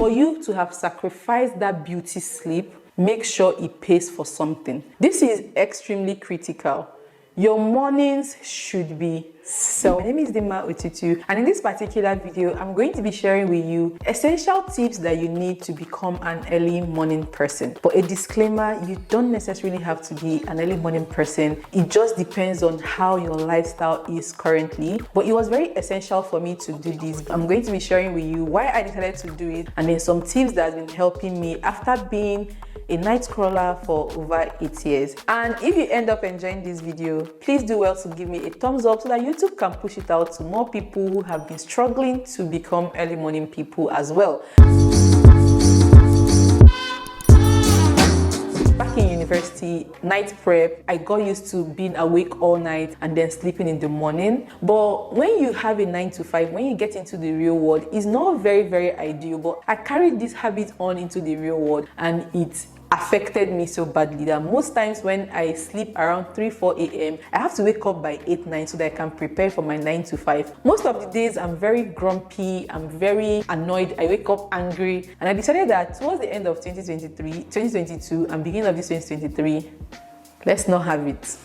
For you to have sacrificed that beauty sleep, make sure it pays for something. This is extremely critical. Your mornings should be so. My name is Dima Otutu, and in this particular video, I'm going to be sharing with you essential tips that you need to become an early morning person. But a disclaimer, you don't necessarily have to be an early morning person. It just depends on how your lifestyle is currently. But it was very essential for me to do this. I'm going to be sharing with you why I decided to do it, and then some tips that have been helping me after being a night scroller for over 8 years. And if you end up enjoying this video, please do well to give me a thumbs up so that YouTube can push it out to more people who have been struggling to become early morning people as well. Back in university, night prep, I got used to being awake all night and then sleeping in the morning. But when you have a 9 to 5, when you get into the real world, it's not very ideal. But I carried this habit on into the real world, and it affected me so badly that most times when I sleep around 3-4 a.m. I have to wake up by 8-9 so that I can prepare for my 9 to 5. Most of the days I'm very grumpy, I'm very annoyed, I wake up angry, and I decided that towards the end of 2022 and beginning of this 2023, let's not have it.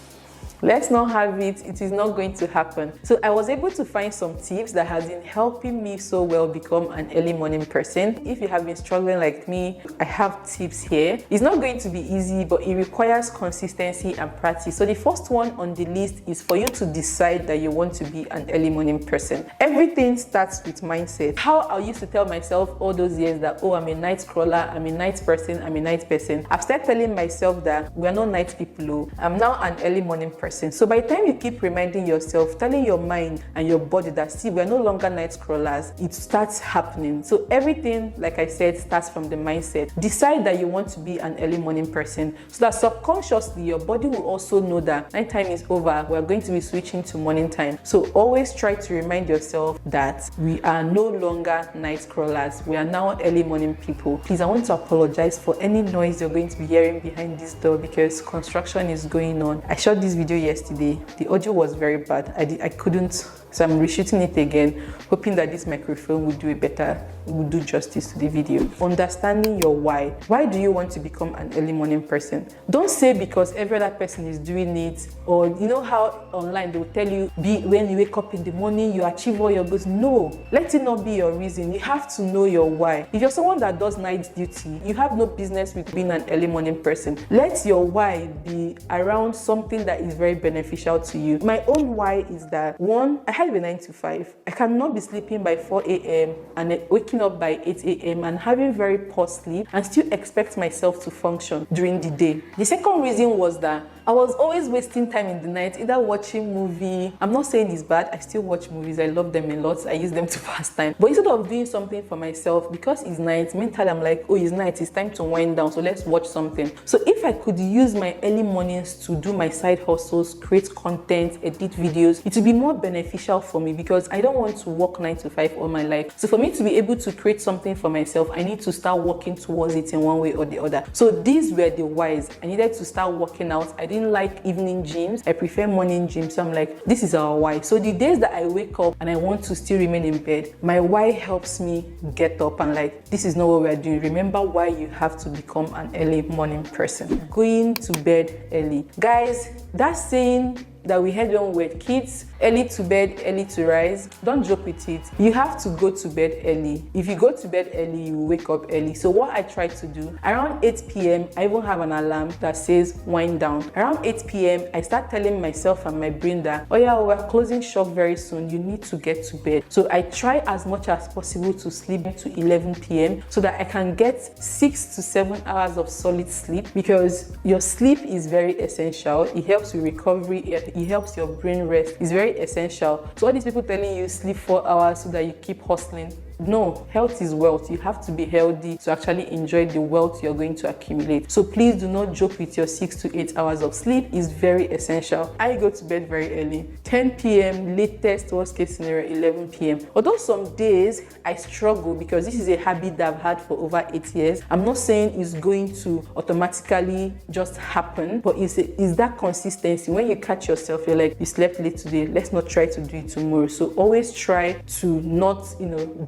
Let's not have it. It is not going to happen. So I was able to find some tips that has been helping me so well become an early morning person. If you have been struggling like me, I have tips here. It's not going to be easy, but it requires consistency and practice. So the first one on the list is for you to decide that you want to be an early morning person. Everything starts with mindset. How I used to tell myself all those years that, oh, I'm a night scroller, I'm a night person, I'm a night person. I've started telling myself that we are not night people. Oh. I'm now an early morning person. So by the time you keep reminding yourself, telling your mind and your body that, see, we're no longer night scrollers, it starts happening. So everything, like I said, starts from the mindset. Decide that you want to be an early morning person so that subconsciously your body will also know that nighttime is over, we're going to be switching to morning time. So always try to remind yourself that we are no longer night scrollers, we are now early morning people. Please, I want to apologize for any noise you're going to be hearing behind this door because construction is going on. I shot this video yesterday. The audio was very bad. I couldn't, so I'm reshooting it again, hoping that this microphone will do justice to the video. Understanding your why. Why do you want to become an early morning person? Don't say because every other person is doing it, or you know how online they'll tell you, when you wake up in the morning, you achieve all your goals. No, let it not be your reason. You have to know your why. If you're someone that does night duty, you have no business with being an early morning person. Let your why be around something that is very beneficial to you. My own why is that, one, I have a 9 to 5. I cannot be sleeping by 4 a.m. and waking up by 8 a.m. and having very poor sleep and still expect myself to function during the day. The second reason was that I was always wasting time in the night, either watching movie. I'm not saying it's bad, I still watch movies, I love them a lot, I use them to pass time. But instead of doing something for myself, because it's night, mentally I'm like, oh, it's night, it's time to wind down, so let's watch something. So if I could use my early mornings to do my side hustles, create content, edit videos, it would be more beneficial for me because I don't want to work 9 to 5 all my life. So for me to be able to create something for myself, I need to start working towards it in one way or the other. So these were the whys. I needed to start working out. I didn't like evening gyms. I prefer morning gyms. So I'm like, this is our why. So the days that I wake up and I want to still remain in bed, my why helps me get up and like, this is not what we're doing. Remember why you have to become an early morning person. Going to bed early. Guys, that saying that we heard when we were kids, early to bed, early to rise. Don't joke with it. You have to go to bed early. If you go to bed early, you wake up early. So what I try to do, around 8 p.m., I even have an alarm that says wind down. Around 8 p.m., I start telling myself and my brain that, oh yeah, we're closing shop very soon. You need to get to bed. So I try as much as possible to sleep to 11 p.m. so that I can get 6 to 7 hours of solid sleep, because your sleep is very essential. It helps with recovery. It helps your brain rest. It's very essential. So all these people telling you sleep 4 hours so that you keep hustling, no, health is wealth. You have to be healthy to actually enjoy the wealth you're going to accumulate. So please do not joke with your 6 to 8 hours of sleep. It's very essential. I go to bed very early, 10 p.m., latest worst case scenario 11 p.m. Although some days I struggle because this is a habit that I've had for over 8 years. I'm not saying it's going to automatically just happen, but it's that consistency. When you catch yourself, you're like, you slept late today, let's not try to do it tomorrow. So always try to not,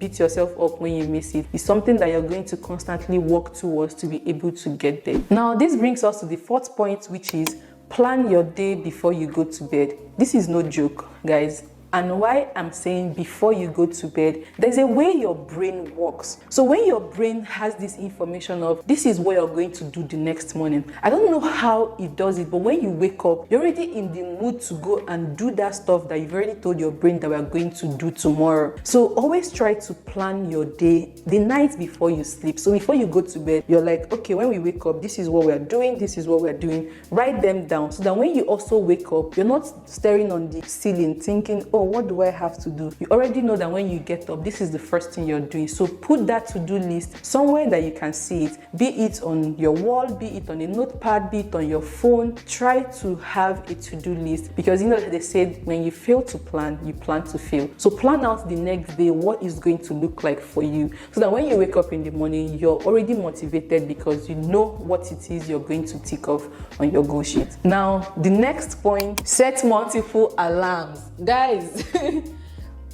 beat yourself up when you miss it. It's something that you're going to constantly work towards to be able to get there. Now, this brings us to the fourth point, which is plan your day before you go to bed. This is no joke, guys. And why I'm saying before you go to bed, there's a way your brain works. So when your brain has this information of this is what you're going to do the next morning, I don't know how it does it, but when you wake up, you're already in the mood to go and do that stuff that you've already told your brain that we're going to do tomorrow. So always try to plan your day the night before you sleep. So before you go to bed, you're like, okay, when we wake up, this is what we're doing, this is what we're doing. Write them down so that when you also wake up, you're not staring on the ceiling thinking, oh, what do I have to do? You already know that when you get up, this is the first thing you're doing. So put that to-do list somewhere that you can see it, be it on your wall, be it on a notepad, be it on your phone. Try to have a to-do list, because you know they said when you fail to plan, you plan to fail. So plan out the next day what is going to look like for you, so that when you wake up in the morning, you're already motivated because you know what it is you're going to tick off on your goal sheet. Now, the next point, set multiple alarms. Guys,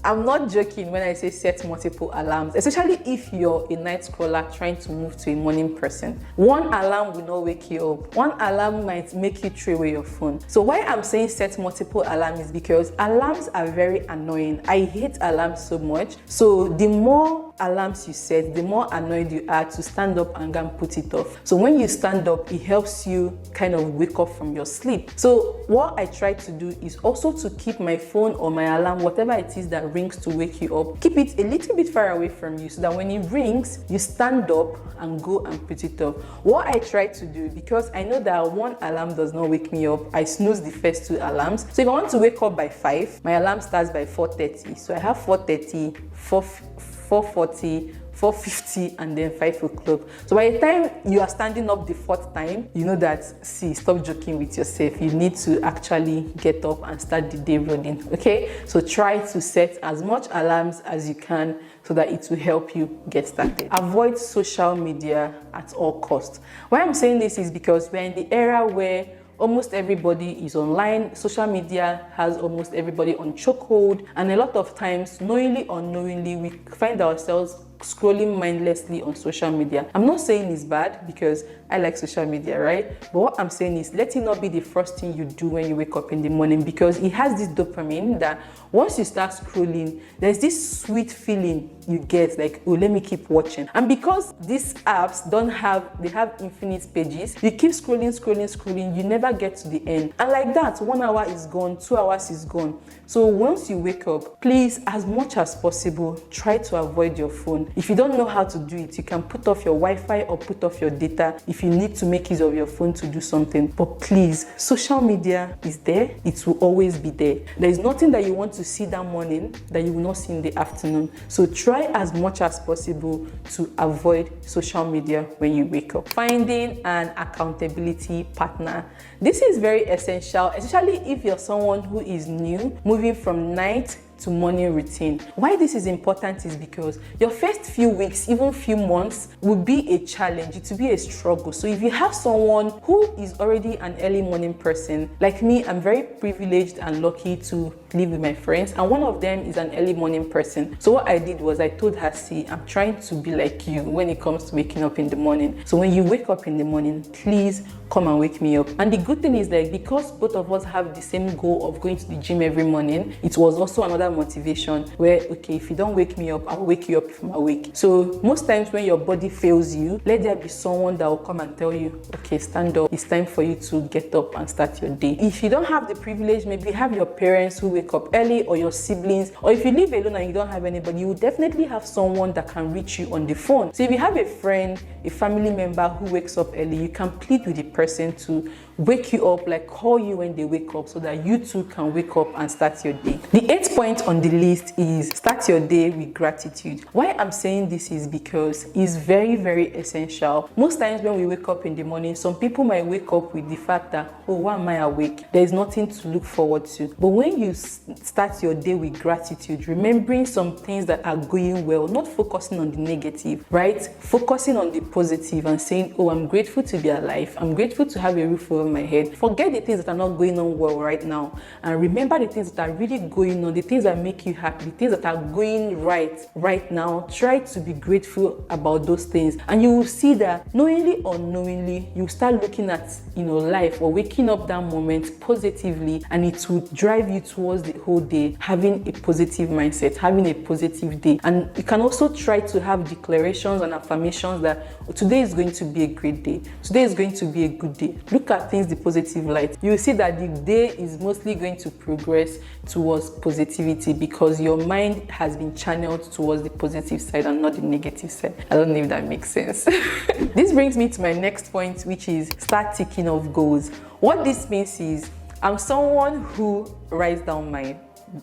I'm not joking when I say set multiple alarms, especially if you're a night scroller trying to move to a morning person. One alarm will not wake you up. One alarm might make you throw away your phone. So why I'm saying set multiple alarms is because alarms are very annoying. I hate alarms so much. So the more alarms you set, the more annoyed you are to stand up and go and put it off. So when you stand up, it helps you kind of wake up from your sleep. So what I try to do is also to keep my phone or my alarm, whatever it is that rings to wake you up, keep it a little bit far away from you so that when it rings, you stand up and go and put it off. What I try to do, because I know that one alarm does not wake me up, I snooze the first two alarms. So if I want to wake up by 5, my alarm starts by 4:30. So I have 4:30, 4:40, 4:50, and then 5 o'clock. So by the time you are standing up the fourth time, you know that, see, stop joking with yourself. You need to actually get up and start the day running, okay? So try to set as much alarms as you can so that it will help you get started. Avoid social media at all costs. Why I'm saying this is because we're in the era where almost everybody is online. Social media has almost everybody on chokehold, and a lot of times, knowingly or unknowingly, we find ourselves scrolling mindlessly on social media. I'm not saying it's bad, because I like social media, right? But what I'm saying is, let it not be the first thing you do when you wake up in the morning, because it has this dopamine that once you start scrolling, there's this sweet feeling you get, like, oh, let me keep watching. And because these apps they have infinite pages, you keep scrolling, you never get to the end. And like that, 1 hour is gone, 2 hours is gone. So once you wake up, please, as much as possible, try to avoid your phone. If you don't know how to do it, you can put off your Wi-Fi or put off your data if you need to make use of your phone to do something. But please, social media is there. It will always be there. There is nothing that you want to see that morning that you will not see in the afternoon. So try as much as possible to avoid social media when you wake up. Finding an accountability partner. This is very essential, especially if you're someone who is new, moving from night to morning routine. Why this is important is because your first few weeks, even few months, will be a challenge. It will be a struggle. So if you have someone who is already an early morning person, like me, I'm very privileged and lucky to live with my friends, and one of them is an early morning person. So what I did was I told her, see, I'm trying to be like you when it comes to waking up in the morning. So when you wake up in the morning, please come and wake me up. And the good thing is that because both of us have the same goal of going to the gym every morning, it was also another motivation where, okay, if you don't wake me up, I'll wake you up if I'm awake. So most times when your body fails you, let there be someone that will come and tell you, okay, stand up, it's time for you to get up and start your day. If you don't have the privilege, maybe have your parents who wake up early, or your siblings, or if you live alone and you don't have anybody, you will definitely have someone that can reach you on the phone. So if you have a friend, a family member who wakes up early, you can plead with the person to wake you up, like call you when they wake up, so that you too can wake up and start your day. The 8th point on the list is start your day with gratitude. Why I'm saying this is because it's very, very essential. Most times when we wake up in the morning, some people might wake up with the fact that, oh, why am I awake? There is nothing to look forward to. But when you start your day with gratitude, remembering some things that are going well, not focusing on the negative, right? Focusing on the positive and saying, oh, I'm grateful to be alive. I'm grateful to have a roof over my head. Forget the things that are not going on well right now, and remember the things that are really going on, the things that make you happy, the things that are going right now. Try to be grateful about those things, and you will see that knowingly or unknowingly, you start looking at life or waking up that moment positively, and it will drive you towards the whole day having a positive mindset, having a positive day. And you can also try to have declarations and affirmations that today is going to be a great day, today is going to be a good day. Look at things the positive light. You will see that the day is mostly going to progress towards positivity because your mind has been channeled towards the positive side and not the negative side. I don't know if that makes sense. This brings me to my next point, which is start ticking off goals. What this means is I'm someone who writes down my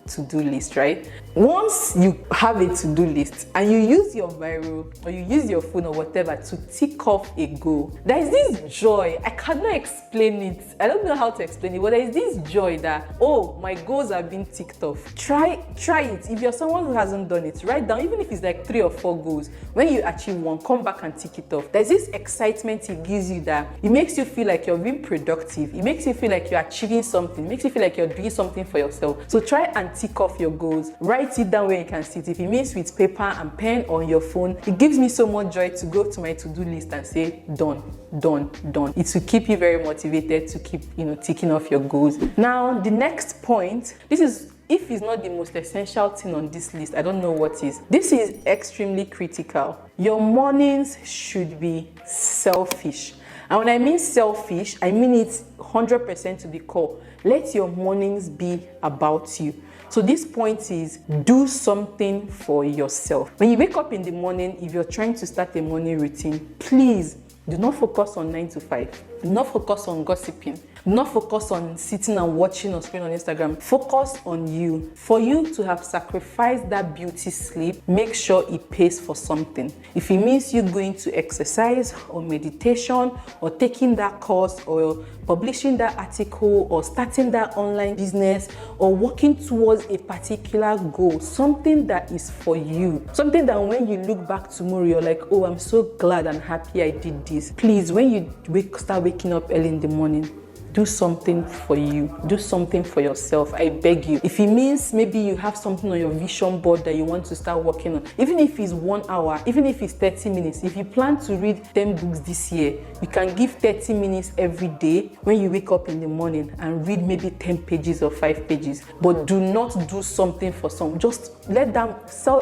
to-do list, right? Once you have a to-do list and you use your biro or you use your phone or whatever to tick off a goal, there is this joy. I cannot explain it. I don't know how to explain it, but there is this joy that, oh, my goals are being ticked off. Try it. If you're someone who hasn't done it, write down, even if it's like 3 or 4 goals. When you achieve one, come back and tick it off. There's this excitement it gives you that it makes you feel like you're being productive. It makes you feel like you're achieving something. It makes you feel like you're doing something for yourself. So try and tick off your goals. Write it down where you can see it. If it means with paper and pen on your phone, it gives me so much joy to go to my to-do list and say done. It will keep you very motivated to keep ticking off your goals. Now the next point, this is, if it's not the most essential thing on this list, I don't know what is. This is extremely critical. Your mornings should be selfish. And when I mean selfish, I mean it 100% to the core. Let your mornings be about you. So this point is, do something for yourself. When you wake up in the morning, if you're trying to start a morning routine, please do not focus on 9 to 5. Do not focus on gossiping. Do not focus on sitting and watching or scrolling on Instagram. Focus on you. For you to have sacrificed that beauty sleep, make sure it pays for something. If it means you going to exercise or meditation or taking that course or publishing that article or starting that online business or working towards a particular goal, something that is for you, something that when you look back tomorrow, you're like, oh, I'm so glad and happy I did this. Please, when you start waking up early in the morning, do something for you. Do something for yourself. I beg you. If it means maybe you have something on your vision board that you want to start working on, even if it's 1 hour, even if it's 30 minutes, if you plan to read 10 books this year, you can give 30 minutes every day when you wake up in the morning and read maybe 10 pages or 5 pages. But do not do something for some. Just let them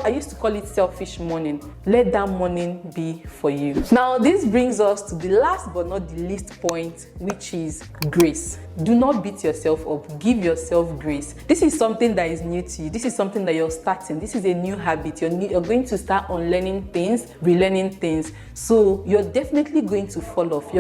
I used to call it selfish morning. Let that morning be for you. Now, this brings us to the last but not the least point, which is grace. Do not beat yourself up. Give yourself grace. This is something that is new to you. This is something that you're starting. This is a new habit. You're going to start unlearning things, relearning things. So you're definitely going to fall off.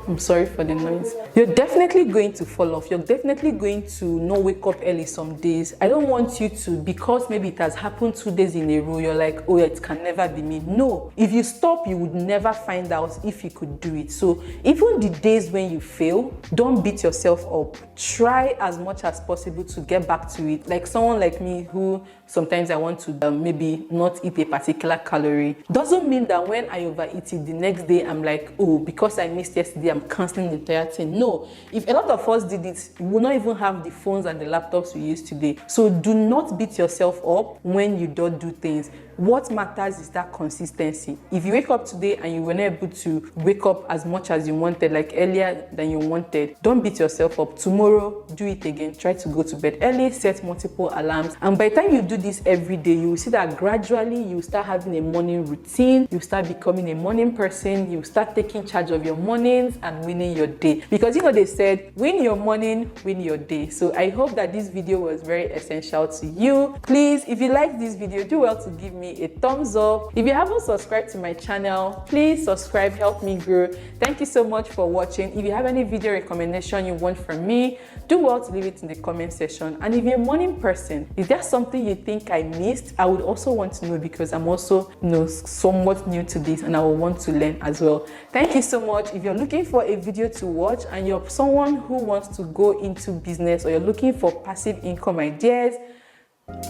I'm sorry for the noise. You're definitely going to fall off. You're definitely going to not wake up early some days. I don't want you to, because maybe it has happened 2 days in a row, you're like, oh, it can never be me. No, if you stop, you would never find out if you could do it. So even the days when you fail, don't beat yourself up. Try as much as possible to get back to it. Like someone like me who sometimes I want to maybe not eat a particular calorie. Doesn't mean that when I overeat it the next day, I'm like, oh, because I missed yesterday, I'm canceling the entire thing. No, if a lot of us did it, we will not even have the phones and the laptops we use today. So do not beat yourself up when you don't do things. What matters is that consistency. If you wake up today and you were not able to wake up as much as you wanted, like earlier than you wanted, don't beat yourself up. Tomorrow, do it again. Try to go to bed early, set multiple alarms. And by the time you do this every day, you will see that gradually you start having a morning routine. You start becoming a morning person. You start taking charge of your mornings and winning your day. Because they said, win your morning, win your day. So I hope that this video was very essential to you. Please, if you like this video, do well to give me a thumbs up. If you haven't subscribed to my channel, please subscribe, help me grow. Thank you so much for watching. If you have any video recommendation you want from me, do well to leave it in the comment section. And if you're a morning person, is there something you think I missed? I would also want to know, because I'm also somewhat new to this and I will want to learn as well. Thank you so much. If you're looking for a video to watch and you're someone who wants to go into business, or you're looking for passive income ideas,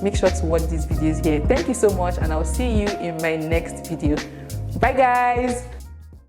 make sure to watch these videos here. Thank you so much, and I'll see you in my next video. Bye guys.